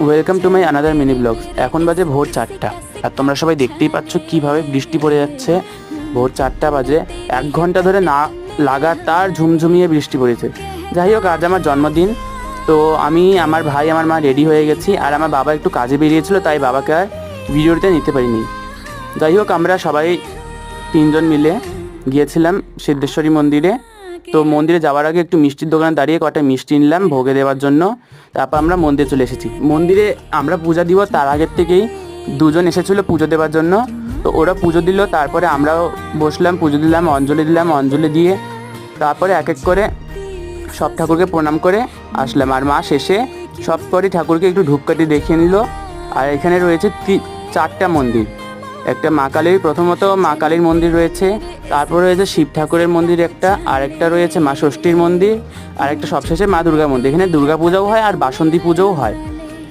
Welcome to my another mini blogs. এখন বাজে ভোর 4টা, আর তোমরা সবাই দেখতেই পাচ্ছ কীভাবে বৃষ্টি পড়ে যাচ্ছে। ভোর 4টা বাজে, 1 ঘন্টা ধরে না লাগাতার ঝুমঝুমিয়ে বৃষ্টি পড়েছে। যাই হোক, আজ আমার জন্মদিন, তো আমি, আমার ভাই, আমার মা রেডি হয়ে গেছি। আর আমার বাবা একটু কাজে বেরিয়েছিল, তাই বাবাকে আর ভিডিওতে নিতে পারিনি। যাই হোক, আমরা সবাই 3জন মিলে গিয়েছিলাম সিদ্ধেশ্বরী মন্দিরে। তো মন্দিরে যাওয়ার আগে একটু মিষ্টির দোকানে দাঁড়িয়ে কটা মিষ্টি নিলাম ভোগে দেওয়ার জন্য। তারপর আমরা মন্দিরে চলে এসেছি। মন্দিরে আমরা পূজা দিব তার আগের থেকেই 2জন এসেছিলো পুজো দেওয়ার জন্য। তো ওরা পুজো দিল, তারপরে আমরাও বসলাম, পুজো দিলাম, অঞ্জলি দিয়ে তারপরে এক এক করে সব ঠাকুরকে প্রণাম করে আসলাম। আর মা শেষে সব কটি ঠাকুরকে একটু ধূপকাঠি দেখিয়ে নিল। আর এখানে রয়েছে 4টা মন্দির। একটা মা কালীর, প্রথমত মা কালীর মন্দির রয়েছে, তারপর রয়েছে শিব ঠাকুরের মন্দির একটা, আর একটা রয়েছে মা ষষ্ঠীর মন্দির, আর একটা সবশেষে মা দুর্গা মন্দির। এখানে দুর্গা পূজাও হয় আর বাসন্তী পুজোও হয়।